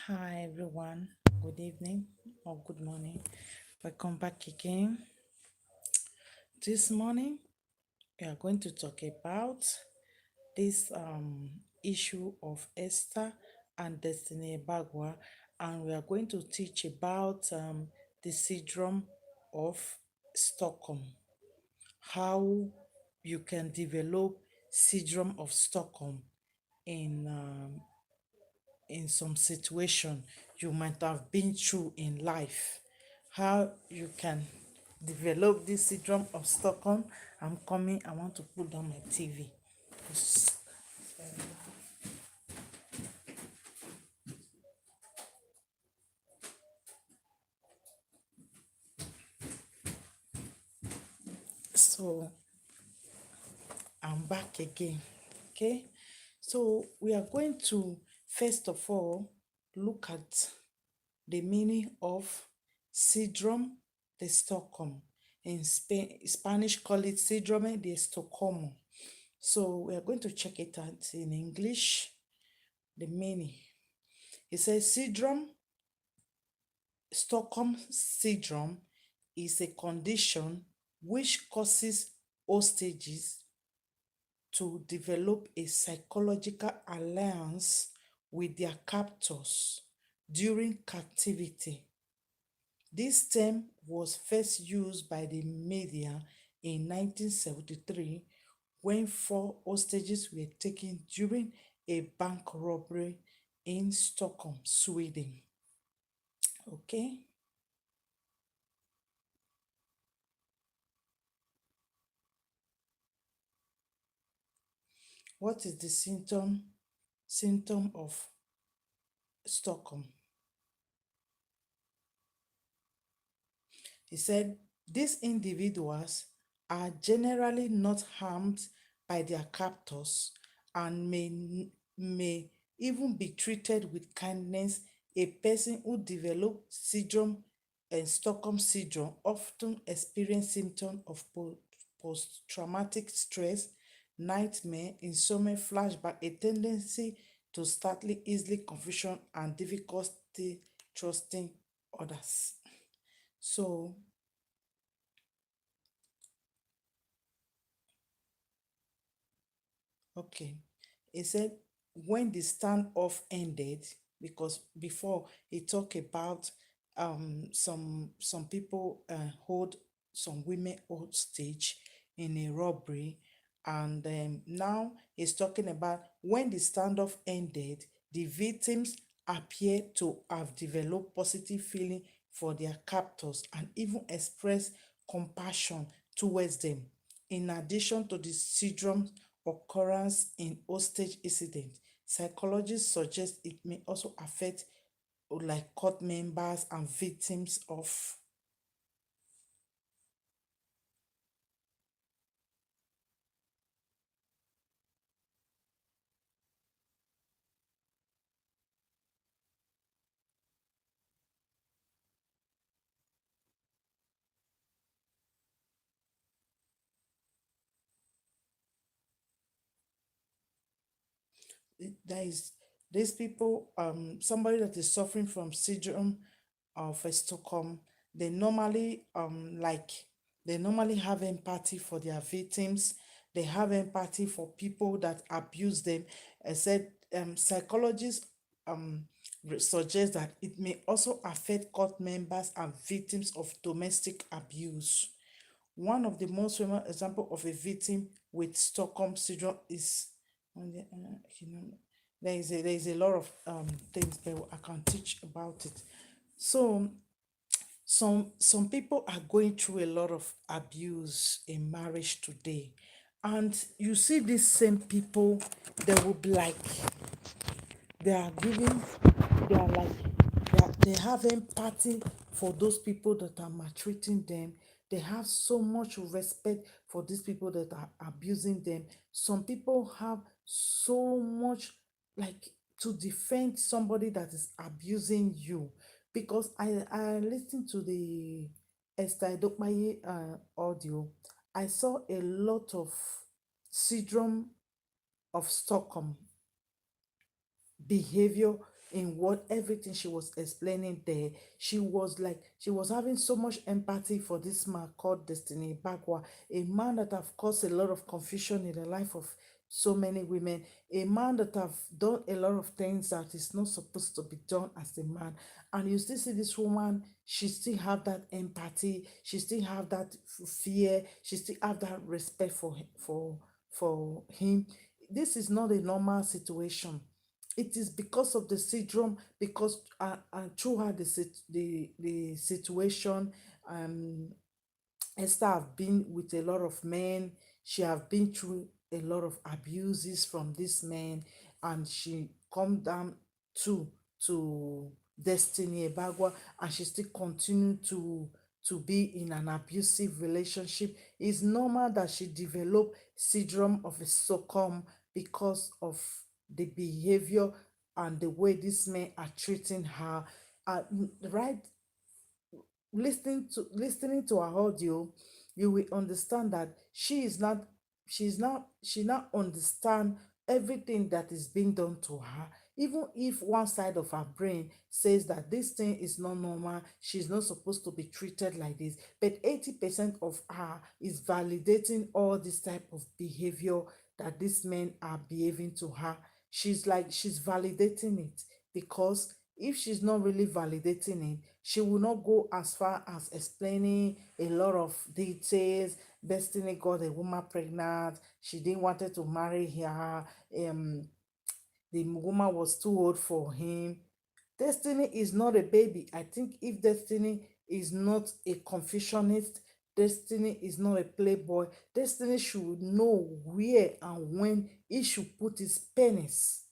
Hi everyone, good evening or good morning. Welcome back again. This morning we are going to talk about this issue of Esther and Destiny Bagua, and we are going to teach about the syndrome of Stockholm, how you can develop syndrome of Stockholm in some situation you might have been through in life, how you can develop this syndrome of Stockholm. I'm coming, I want to put down my TV. So I'm back again. Okay, so we are going to first of all look at the meaning of syndrome de Stockholm. In Spanish call it síndrome de Estocolmo. So we are going to check it out in English, the meaning. It says Stockholm syndrome is a condition which causes hostages to develop a psychological alliance with their captors during captivity. This term was first used by the media in 1973 when 4 hostages were taken during a bank robbery in Stockholm, Sweden. Okay, what is the symptom of Stockholm? He said these individuals are generally not harmed by their captors and may even be treated with kindness. A person who develops syndrome and Stockholm syndrome often experience symptoms of post-traumatic stress, nightmare, insomnia, flashback, a tendency to startle easily, confusion, and difficulty trusting others. So, okay. He said when the standoff ended, because before he talked about some people hold some women hostage in a robbery, and now he's talking about when the standoff ended, the victims appear to have developed positive feeling for their captors and even express compassion towards them. In addition to the syndrome occurrence in hostage incident, psychologists suggest it may also affect like court members and victims of. There is these people, somebody that is suffering from syndrome of Stockholm, they normally they normally have empathy for their victims. They have empathy for people that abuse them. I said psychologists suggest that it may also affect court members and victims of domestic abuse. One of the most famous example of a victim with Stockholm syndrome is you know, there is a lot of things that I can teach about it. So some people are going through a lot of abuse in marriage today, and you see these same people, they will be like they are giving, they are like they have empathy for those people that are maltreating them. They have so much respect for these people that are abusing them. Some people have so much like to defend somebody that is abusing you, because I listened to the EDOKPAYI audio. I saw a lot of syndrome of Stockholm behavior in what everything she was explaining there. She was like, she was having so much empathy for this man called Destiny Bagwa, a man that have caused a lot of confusion in the life of so many women, a man that have done a lot of things that is not supposed to be done as a man. And you still see this woman, she still have that empathy, she still have that fear, she still have that respect for for him. This is not a normal situation. It is because of the syndrome, because and throughout the situation, um Esther have been with a lot of men. She have been through a lot of abuses from this man, and she come down to to Destiny Ebagwa, and she still continue to be in an abusive relationship. It's normal that she develop syndrome of Stockholm because of the behavior and the way these men are treating her. Uh, right, listening to her audio, you will understand that she not understand everything that is being done to her. Even if one side of her brain says that this thing is not normal, she's not supposed to be treated like this, but 80% of her is validating all this type of behavior that these men are behaving to her. She's validating it, because if she's not really validating it, she will not go as far as explaining a lot of details. Destiny got a woman pregnant. She didn't wanted to marry her. The woman was too old for him. Destiny is not a baby. I think if Destiny is not a confusionist, Destiny is not a playboy, Destiny should know where and when he should put his penis.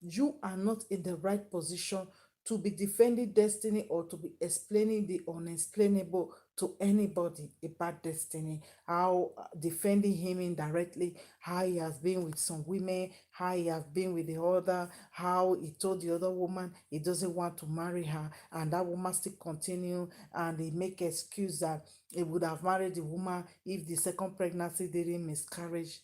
You are not in the right position to be defending Destiny or to be explaining the unexplainable to anybody about Destiny. How defending him indirectly, how he has been with some women, how he has been with the other, how he told the other woman he doesn't want to marry her, and that woman still continue, and he make excuse that he would have married the woman if the second pregnancy didn't miscarriage.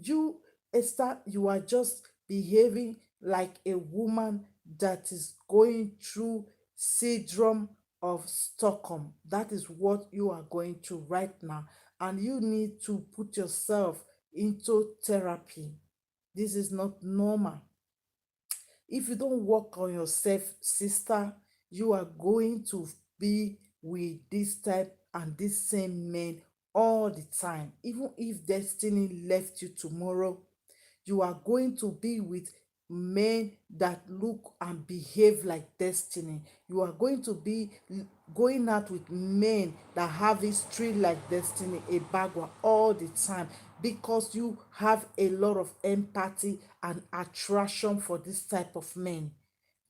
You, Esther, you are just behaving like a woman that is going through syndrome of Stockholm. That is what you are going through right now. And you need to put yourself into therapy. This is not normal. If you don't work on yourself, sister, you are going to be with this type and this same men all the time. Even if destiny left you tomorrow, you are going to be with men that look and behave like destiny. You are going to be going out with men that have history like Destiny Ebagwa all the time, because you have a lot of empathy and attraction for this type of men,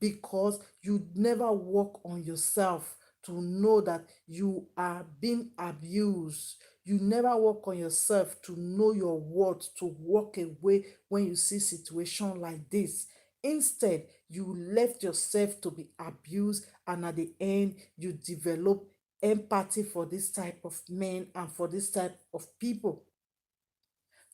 because you never work on yourself to know that you are being abused. You never work on yourself to know your worth, to walk away when you see situation like this. Instead, you left yourself to be abused, and at the end, you develop empathy for this type of men and for this type of people.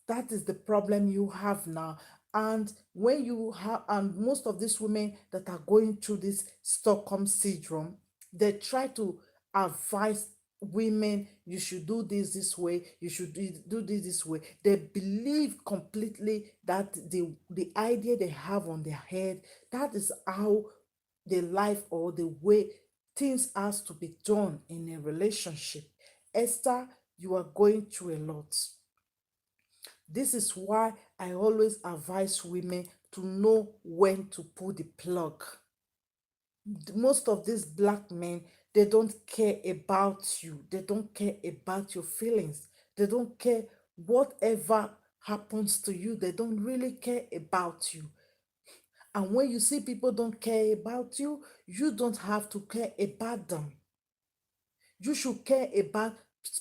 That is the problem you have now. And when you have, and most of these women that are going through this Stockholm syndrome, they try to advise women, you should do this way, you should do this way. They believe completely that the idea they have on their head, that is how the life or the way things has to be done in a relationship. Esther, you are going through a lot. This is why I always advise women to know when to pull the plug. Most of these black men, they don't care about you. They don't care about your feelings. They don't care whatever happens to you. They don't really care about you. And when you see people don't care about you, you don't have to care about them. You should care about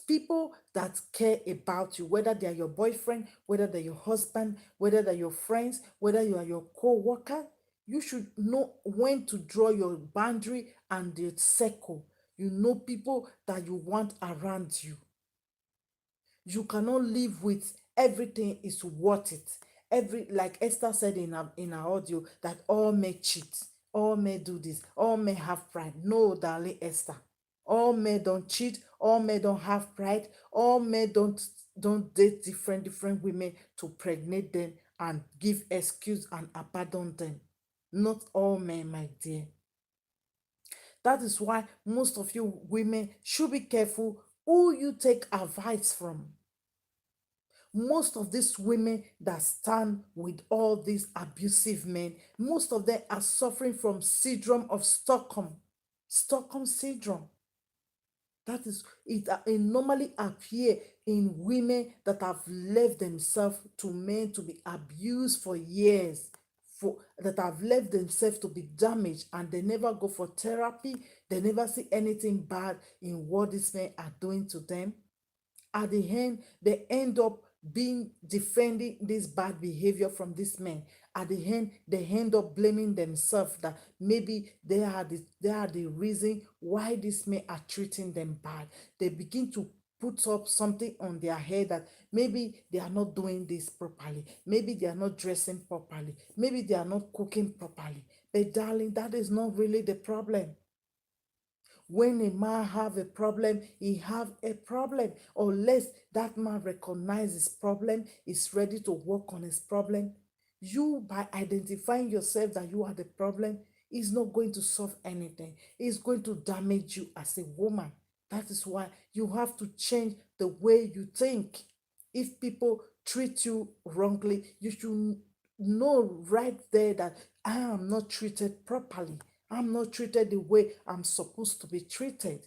people that care about you, whether they are your boyfriend, whether they're your husband, whether they're your friends, whether you are your co-worker. You should know when to draw your boundary and the circle. You know people that you want around you. You cannot live with everything is worth it. every, like Esther said in her audio, that all men cheat, all men do this, all men have pride. No, darling Esther, all men don't cheat, all men don't have pride, all men don't date different women to pregnate them and give excuse and abandon them. Not all men, my dear. That is why most of you women should be careful who you take advice from. Most of these women that stand with all these abusive men, most of them are suffering from syndrome of Stockholm syndrome. That is it. It normally appear in women that have left themselves to men to be abused for years, for that have left themselves to be damaged, and they never go for therapy. They never see anything bad in what these men are doing to them. At the end, they end up being defending this bad behavior from this men. At the end, they end up blaming themselves that maybe they are the reason why these men are treating them bad. They begin to put up something on their head that maybe they are not doing this properly, maybe they are not dressing properly, maybe they are not cooking properly. But darling, that is not really the problem. When a man have a problem, he have a problem. Unless that man recognize his problem, is ready to work on his problem. You, by identifying yourself that you are the problem, is not going to solve anything. It's going to damage you as a woman. That is why you have to change the way you think. If people treat you wrongly, you should know right there that I am not treated properly. I'm not treated the way I'm supposed to be treated.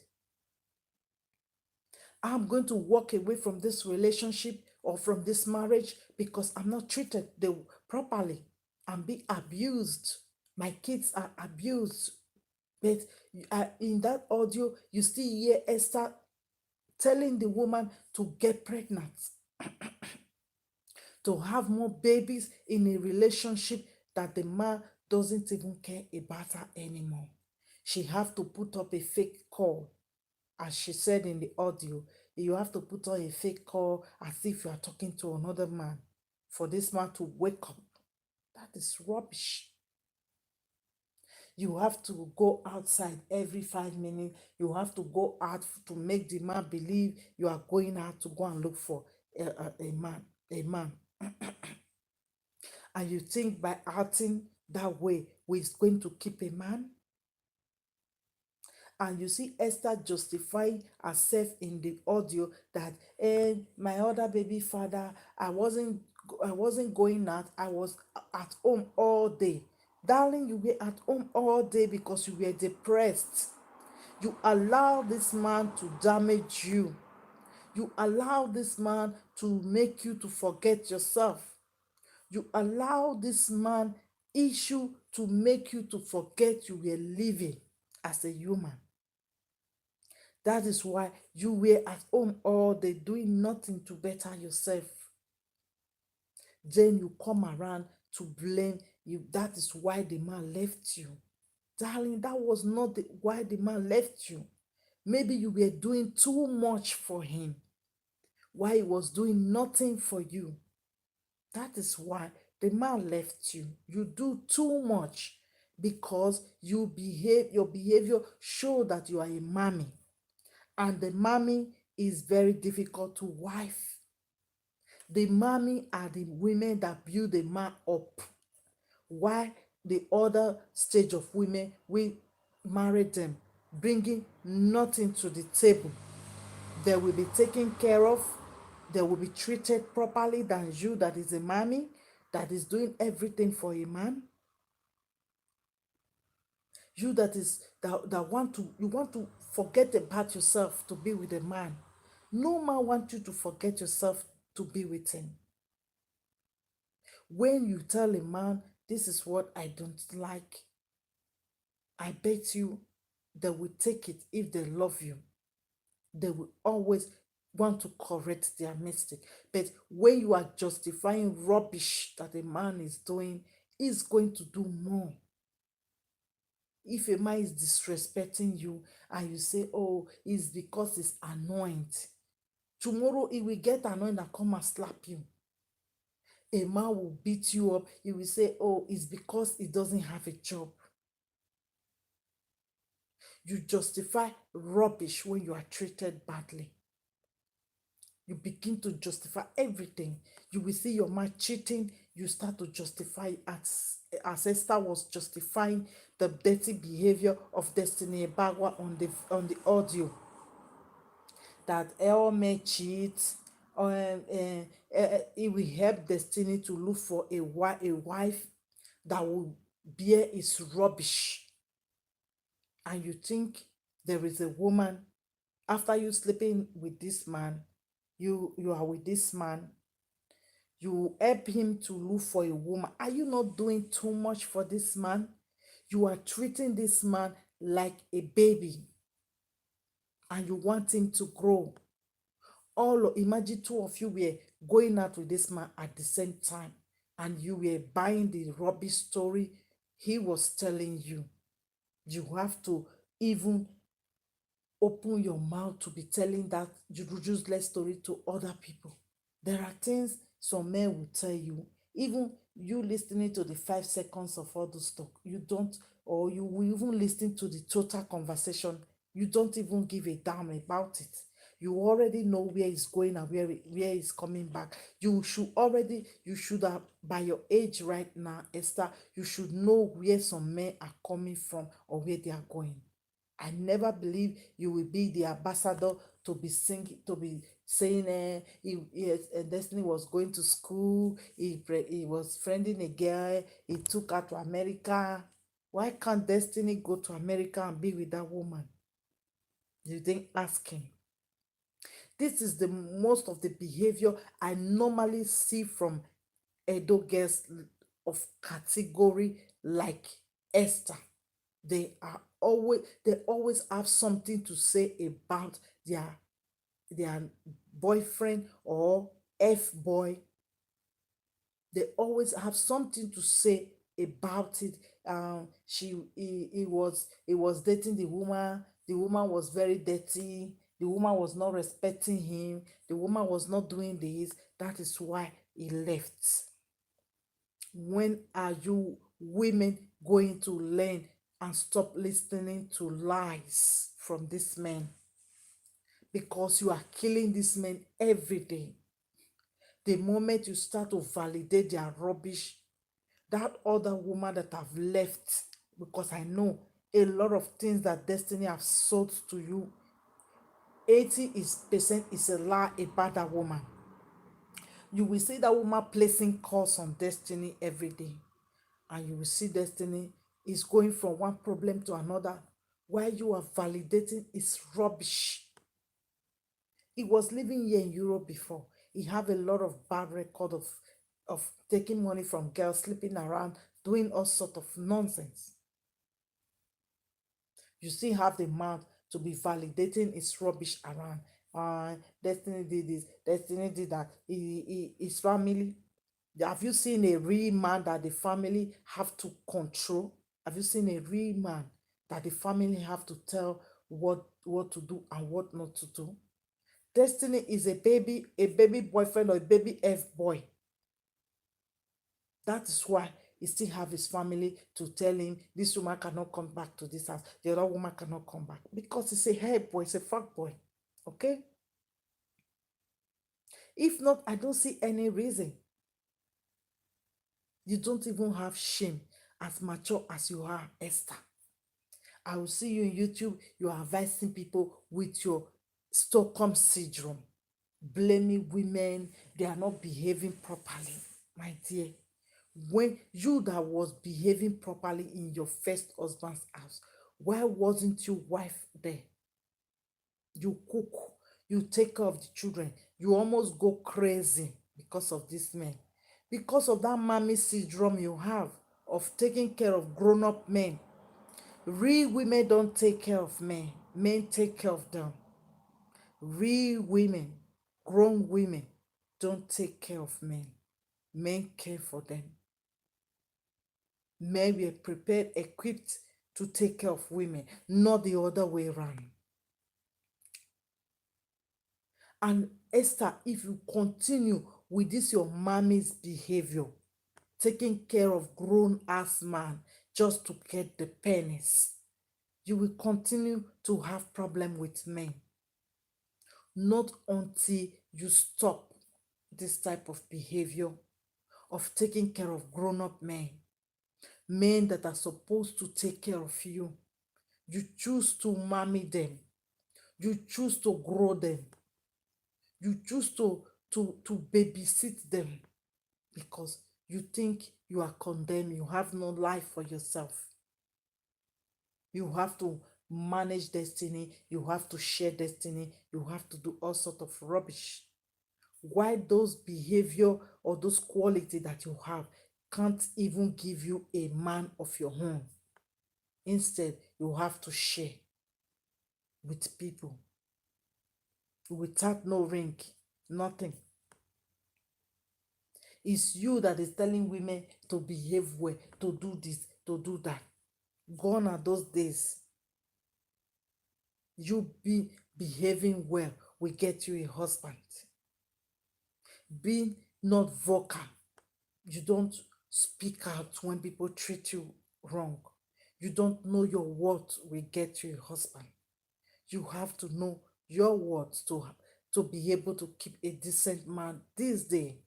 I'm going to walk away from this relationship or from this marriage because I'm not treated properly. I'm being abused. My kids are abused. But in that audio, you still hear Esther telling the woman to get pregnant, to have more babies in a relationship that the man doesn't even care about her anymore. She have to put up a fake call. As she said in the audio, you have to put on a fake call as if you are talking to another man for this man to wake up. That is rubbish. You have to go outside every 5 minutes. You have to go out to make the man believe you are going out to go and look for a man. A man. And you think by acting that way, we're going to keep a man? And you see Esther justifying herself in the audio that my other baby father, I wasn't going out, I was at home all day. Darling, you were at home all day because you were depressed. You allow this man to damage you. You allow this man to make you to forget yourself. You allow this man issue to make you to forget you were living as a human. That is why you were at home all day doing nothing to better yourself. Then you come around to blame you. That is why the man left you. Darling, that was not why the man left you. Maybe you were doing too much for him while he was doing nothing for you. That is why the man left you. You do too much because your behavior show that you are a mommy. And the mommy is very difficult to wife. The mommy are the women that build the man up. Why the other stage of women, we marry them, bringing nothing to the table. They will be taken care of. They will be treated properly than you that is a mommy, that is doing everything for a man. You that want to, you want to forget about yourself to be with a man. No man wants you to forget yourself to be with him. When you tell a man, this is what I don't like, I bet you they will take it. If they love you, they will always want to correct their mistake. But when you are justifying rubbish that a man is doing, he's going to do more. If a man is disrespecting you and you say, oh, it's because he's annoyed, tomorrow he will get annoyed and come and slap you. A man will beat you up. He will say, oh, it's because he doesn't have a job. You justify rubbish when you are treated badly. You begin to justify everything. You will see your man cheating, you start to justify as Esther was justifying the dirty behavior of Destiny Ebagwa on the audio, that all men cheat. It will help Destiny to look for a wife that will bear his rubbish. And you think there is a woman after you sleeping with this man, you are with this man, you help him to look for a woman. Are you not doing too much for this man? You are treating this man like a baby and you want him to grow. Imagine two of you were going out with this man at the same time and you were buying the rubbish story he was telling you. You have to even open your mouth to be telling that useless story to other people. There are things some men will tell you, even you listening to the 5 seconds of all those talk, you don't, or you will even listen to the total conversation, you don't even give a damn about it. You already know where it's going and where it's coming back. You should have, by your age right now, Esther, you should know where some men are coming from or where they are going. I never believe you will be the ambassador to be singing, to be saying, Destiny was going to school, he was friending a girl, he took her to America. Why can't Destiny go to America and be with that woman? You didn't ask him. This is the most of the behavior I normally see from Edo girls of category like Esther. They always have something to say about their boyfriend or F boy. They always have something to say about it. He was dating the woman. The woman was very dirty. The woman was not respecting him. The woman was not doing this. That is why he left. When are you women going to learn and stop listening to lies from this man? Because you are killing this man every day. The moment you start to validate their rubbish, that other woman that have left, because I know a lot of things that Destiny have sold to you, 80% is a lie about that woman. You will see that woman placing calls on Destiny every day. And you will see Destiny is going from one problem to another while you are validating his rubbish. He was living here in Europe before. He have a lot of bad record of taking money from girls, sleeping around, doing all sort of nonsense. You still have the mouth to be validating his rubbish around. Destiny did this, Destiny did that. His family. Have you seen a real man that the family have to control? Have you seen a real man that the family have to tell what to do and what not to do? Destiny is a baby boyfriend or a baby F boy. That is why he still have his family to tell him this woman cannot come back to this house, the other woman cannot come back, because it's a hair boy, it's a fuck boy. Okay? If not, I don't see any reason. You don't even have shame as mature as you are, Esther. I will see you in YouTube. You are advising people with your Stockholm Syndrome, blaming women, they are not behaving properly. My dear, when you that was behaving properly in your first husband's house, why wasn't your wife there? You cook, you take care of the children, you almost go crazy because of this man, because of that mommy syndrome you have of taking care of grown-up men. Real women don't take care of men take care of them. Real women, grown women, don't take care of men care for them. Men were prepared, equipped to take care of women, not the other way around. And Esther, if you continue with this your mommy's behavior, taking care of grown ass man just to get the pennies, you will continue to have problem with men. Not until you stop this type of behavior of taking care of grown-up men, men that are supposed to take care of you. You choose to mommy them. You choose to grow them. You choose to babysit them because you think you are condemned. You have no life for yourself. You have to manage destiny. You have to share destiny. You have to do all sort of rubbish. Why those behavior or those quality that you have can't even give you a man of your own. Instead, you have to share with people without no ring, nothing. It's you that is telling women to behave well, to do this, to do that. Gone are those days. You be behaving well will get you a husband. Being not vocal, you don't speak out when people treat you wrong. You don't know your worth will get you a husband. You have to know your worth to be able to keep a decent man this day.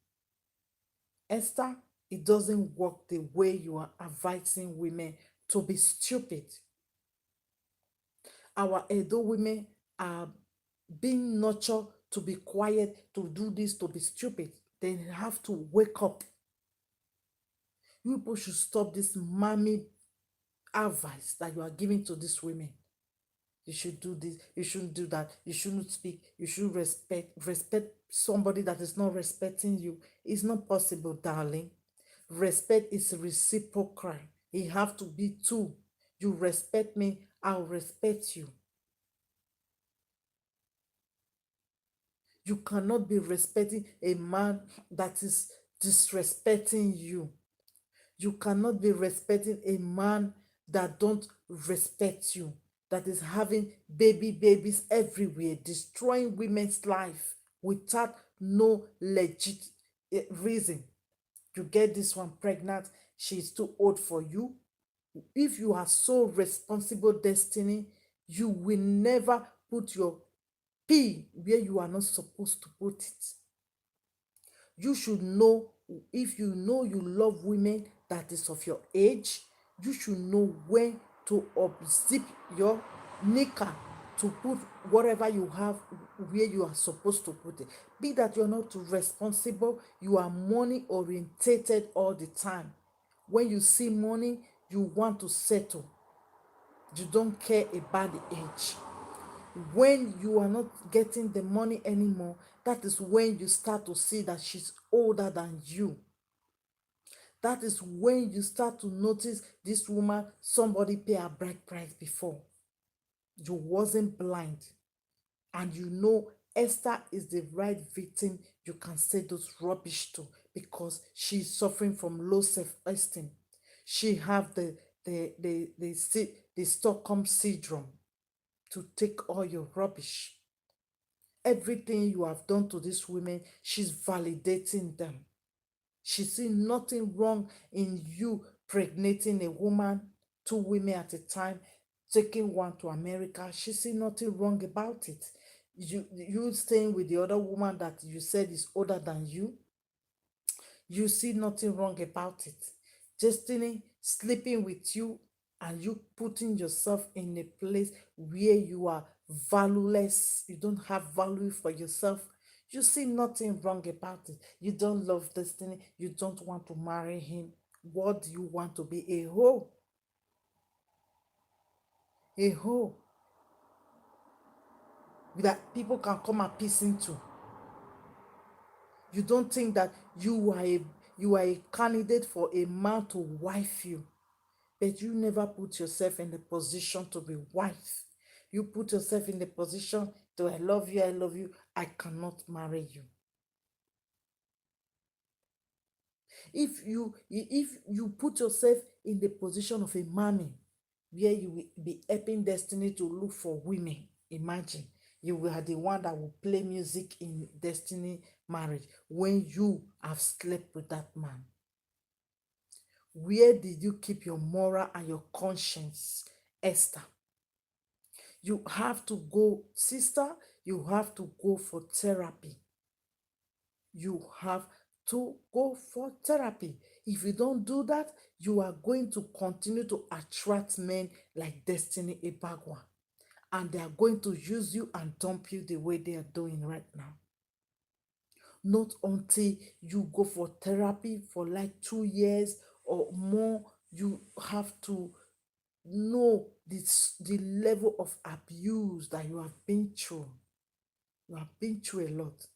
Esther, it doesn't work the way you are advising women to be stupid. Our Edo women are being nurtured to be quiet, to do this, to be stupid. They have to wake up. You people should stop this mommy advice that you are giving to these women. You should do this, you shouldn't do that, you shouldn't speak, you should respect somebody that is not respecting you. It's not possible, darling. Respect is reciprocal. It have to be two. You respect me, I'll respect you. You cannot be respecting a man that is disrespecting you. You cannot be respecting a man that don't respect you, that is having babies everywhere, destroying women's life without no legit reason. You get this one pregnant, she's too old for you. If you are so responsible, destiny, you will never put your pee where you are not supposed to put it. You should know, if you know you love women that is of your age, you should know when to unzip your knicker to put whatever you have where you are supposed to put it. Be that you're not responsible, you are money orientated all the time. When you see money, you want to settle. You don't care about the age. When you are not getting the money anymore, that is when you start to see that she's older than you. That is when you start to notice this woman, somebody pay her bride price before. You wasn't blind. And you know Esther is the right victim you can say those rubbish to, because she's suffering from low self-esteem. She have the Stockholm Syndrome to take all your rubbish. Everything you have done to these women, she's validating them. She see nothing wrong in you pregnating a woman, two women at a time, taking one to America. She see nothing wrong about it. You staying with the other woman that you said is older than you see nothing wrong about it. Destiny sleeping with you and you putting yourself in a place where you are valueless, you don't have value for yourself. You see nothing wrong about it. You don't love Destiny, you don't want to marry him. What do you want to be? A hoe? A hoe that people can come and piss into. You don't think that you are a candidate for a man to wife you, but you never put yourself in the position to be wife. You put yourself in the position to I love you, I cannot marry you. If you put yourself in the position of a mommy where you will be helping Destiny to look for women, imagine you are the one that will play music in Destiny marriage when you have slept with that man? Where did you keep your moral and your conscience, Esther? You have to go, sister, you have to go for therapy. You have to go for therapy. If you don't do that, you are going to continue to attract men like Destiny Ebagwa. And they are going to use you and dump you the way they are doing right now. Not until you go for therapy for like 2 years or more, you have to know the level of abuse that you have been through. You have been through a lot.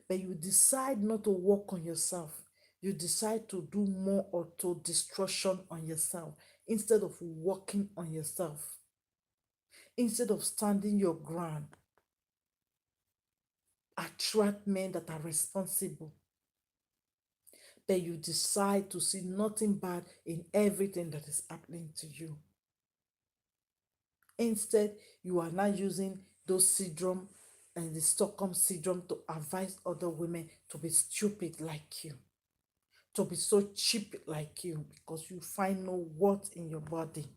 But you decide not to work on yourself. You decide to do more auto destruction on yourself instead of working on yourself. Instead of standing your ground, attract men that are responsible. But you decide to see nothing bad in everything that is happening to you. Instead, you are now using those syndrome and the Stockholm syndrome to advise other women to be stupid like you, to be so cheap like you, because you find no worth in your body.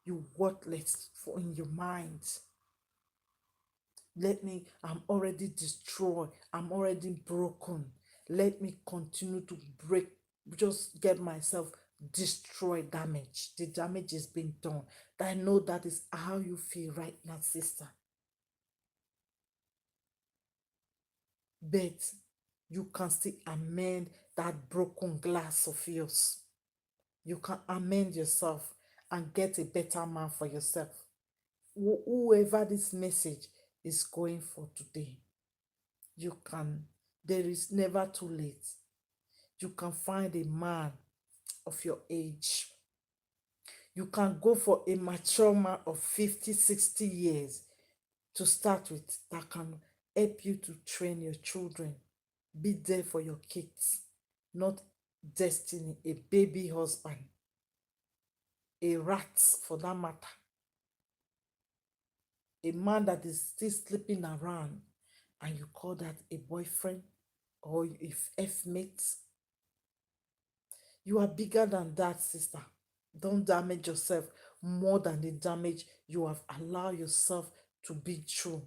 You worthless for in your mind. I'm already destroyed. I'm already broken. Let me continue to break, just get myself destroyed, damage. The damage is being done. I know that is how you feel right now, sister. But you can still amend that broken glass of yours. You can amend yourself and get a better man for yourself. Whoever this message is going for today, you can, there is never too late. You can find a man of your age. You can go for a mature man of 50, 60 years to start with that can help you to train your children. Be there for your kids, not Destiny, a baby husband, a rat for that matter, a man that is still sleeping around, and you call that a boyfriend or if F-mate. You are bigger than that, sister. Don't damage yourself more than the damage you have allowed yourself to be through.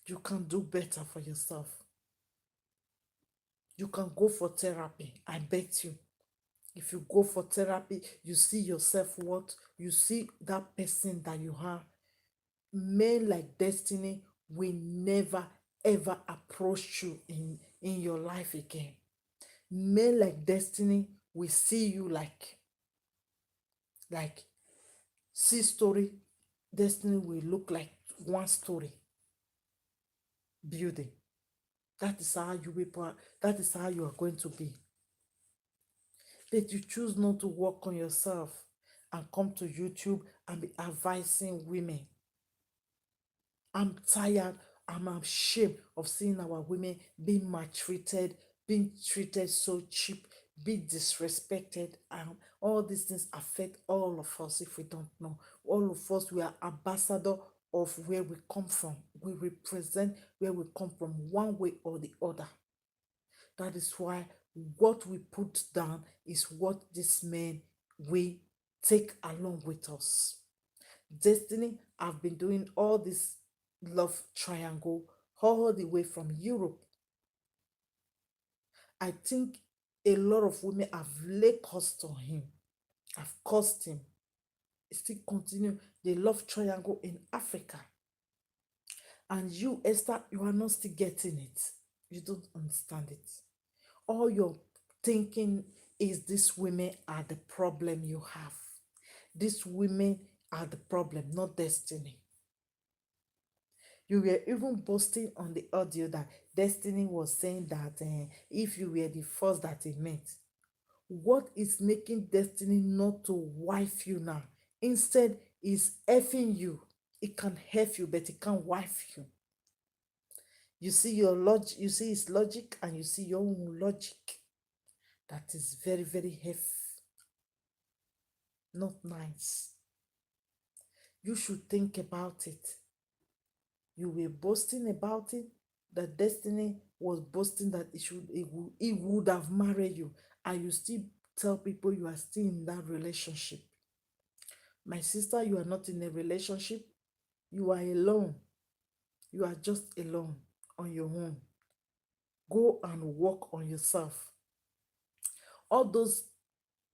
You can do better for yourself. You can go for therapy. I bet you. If you go for therapy, you see yourself what? You see that person that you are. Men like Destiny will never ever approach you in your life again. Men like Destiny will see you like see story. Destiny will look like one story building. That is how you will, that is how you are going to be. But you choose not to work on yourself and come to YouTube and be advising women. I'm tired. I'm ashamed of seeing our women being maltreated, being treated so cheap, being disrespected. And all these things affect all of us if we don't know. All of us, we are ambassador of where we come from. We represent where we come from one way or the other. That is why what we put down is what these men will take along with us. Destiny have been doing all this love triangle all the way from Europe. I think a lot of women have laid cost on him, have cost him. Still continue the love triangle in Africa. And you, Esther, you are not still getting it. You don't understand it. All you're thinking is these women are the problem you have. These women are the problem, not Destiny. You were even boasting on the audio that Destiny was saying that if you were the first that he met, what is making Destiny not to wife you now? Instead, is effing you. It can help you, but it can't wife you. You see your logic, you see his logic, and you see your own logic. That is very, very heavy. Not nice. You should think about it. You were boasting about it, that Destiny was boasting that he would have married you, and you still tell people you are still in that relationship. My sister, you are not in a relationship. You are alone. You are just alone on your own. Go and work on yourself. All those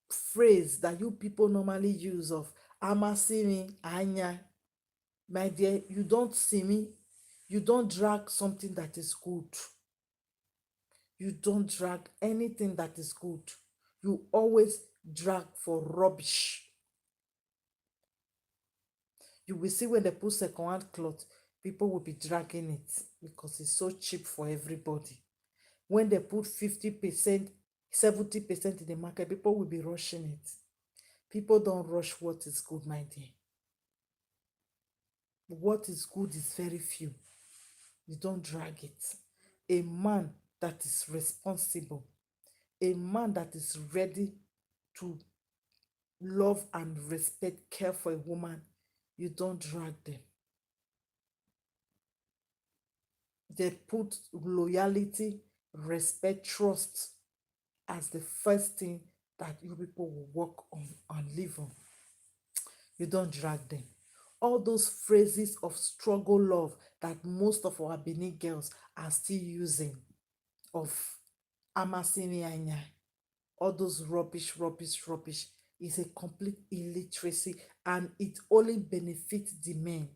phrase that you people normally use of amasimi anya, my dear, you don't see me. You don't drag something that is good. You don't drag anything that is good. You always drag for rubbish. You will see when they put second-hand cloth, people will be dragging it because it's so cheap for everybody. When they put 50%, 70% in the market, people will be rushing it. People don't rush what is good, my dear. What is good is very few. You don't drag it. A man that is responsible, a man that is ready to love and respect, care for a woman, you don't drag them. They put loyalty, respect, trust as the first thing that you people will work on and live on. You don't drag them. All those phrases of struggle love that most of our Benin girls are still using, of amasini anya, all those rubbish, is a complete illiteracy, and it only benefits the men.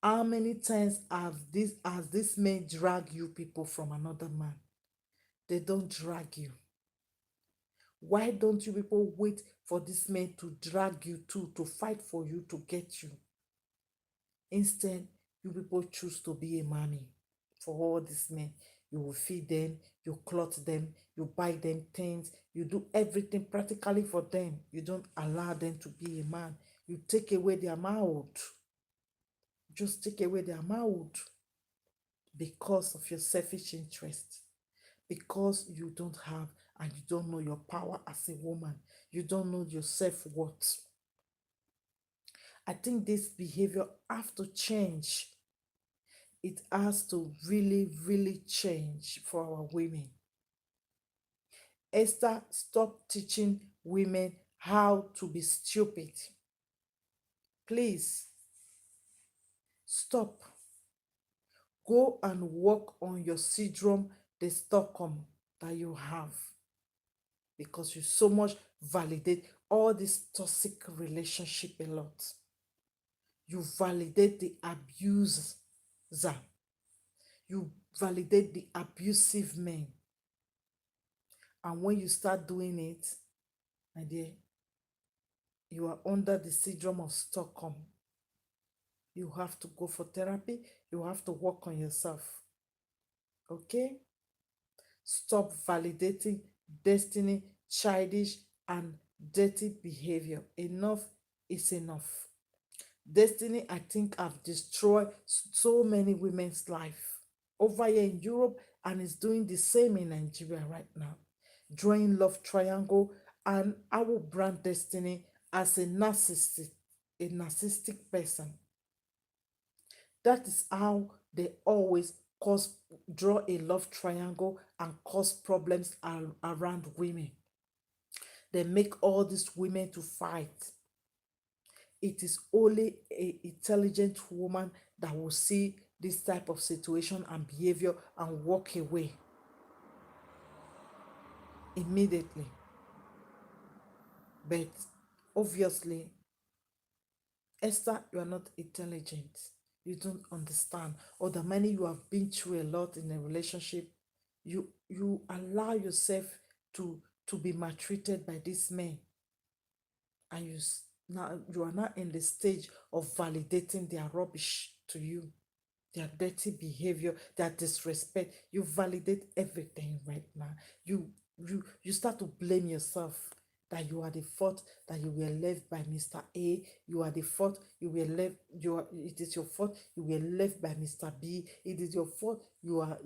How many times has this men drag you people from another man? They don't drag you. Why don't you people wait for this man to drag you to fight for you, to get you? Instead, you people choose to be a mommy for all these men. You will feed them, you clothe them, you buy them things, you do everything practically for them. You don't allow them to be a man. You take away their manhood. Just take away their manhood because of your selfish interest. Because you don't have and you don't know your power as a woman. You don't know your self-worth. I think this behavior have to change. It has to really change for our women. Esther, stop teaching women how to be stupid. Please, stop. Go and work on your syndrome, the Stockholm that you have. Because you so much validate all this toxic relationship a lot. You validate the abuser. You validate the abusive men. And when you start doing it, my dear, you are under the syndrome of Stockholm. You have to go for therapy. You have to work on yourself. Okay? Stop validating destiny, childish, and dirty behavior. Enough is enough. Destiny, I think, have destroyed so many women's life over here in Europe, and is doing the same in Nigeria right now. Drawing love triangle, and I will brand Destiny as a narcissistic person. That is how they always draw a love triangle and cause problems around women. They make all these women to fight. It is only an intelligent woman that will see this type of situation and behavior and walk away immediately. But obviously, Esther, you are not intelligent. You don't understand. Or the money you have been through a lot in a relationship, you allow yourself to be maltreated by this man. And now you are not in the stage of validating their rubbish to you, their dirty behavior, their disrespect. You validate everything right now. You start to blame yourself that you are the fault that you were left by Mr. A. You are the fault you were left. It is your fault you were left by Mr. B. It is your fault you are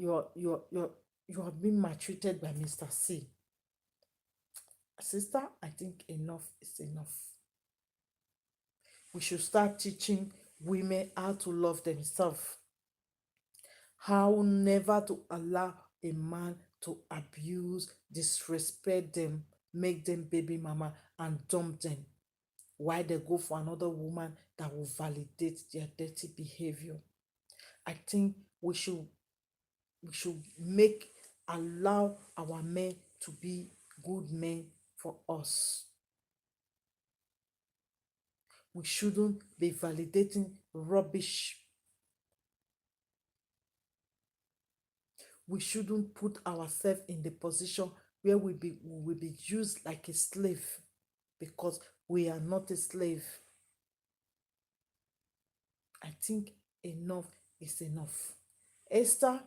being maltreated by Mr. C. Sister, I think enough is enough. We should start teaching women how to love themselves, how never to allow a man to abuse, disrespect them, make them baby mama, and dump them. Why they go for another woman that will validate their dirty behavior. I think we should make allow our men to be good men for us. We shouldn't be validating rubbish. We shouldn't put ourselves in the position where we will be used like a slave because we are not a slave. I think enough is enough. Esther,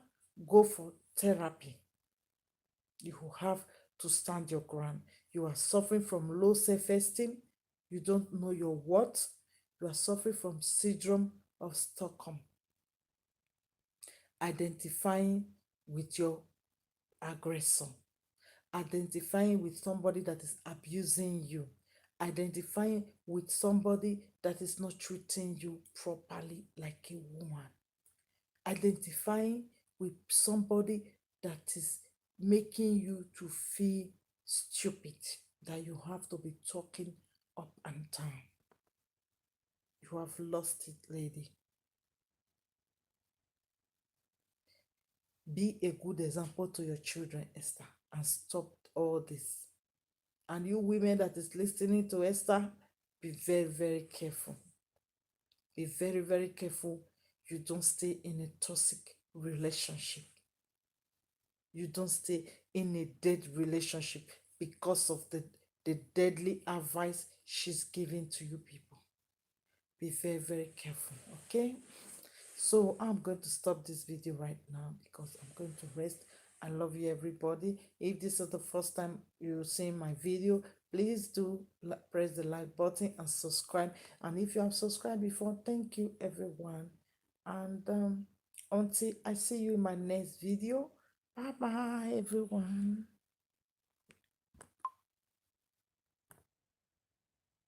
go for therapy. You have to stand your ground. You are suffering from low self-esteem. You don't know your worth. You are suffering from syndrome of Stockholm. Identifying with your aggressor, identifying with somebody that is abusing you, identifying with somebody that is not treating you properly like a woman, identifying with somebody that is making you to feel stupid, that you have to be talking up and down. You have lost it, lady. Be a good example to your children, Esther, and stop all this. And you women that is listening to Esther, be very, very careful. Be very, very careful. You don't stay in a toxic relationship. You don't stay in a dead relationship because of the deadly advice she's giving to you people. Be very, very careful, okay? So I'm going to stop this video right now because I'm going to rest. I love you, everybody. If this is the first time you're seeing my video, please do press the like button and subscribe. And if you have subscribed before, thank you, everyone. And until I see you in my next video, bye bye, everyone.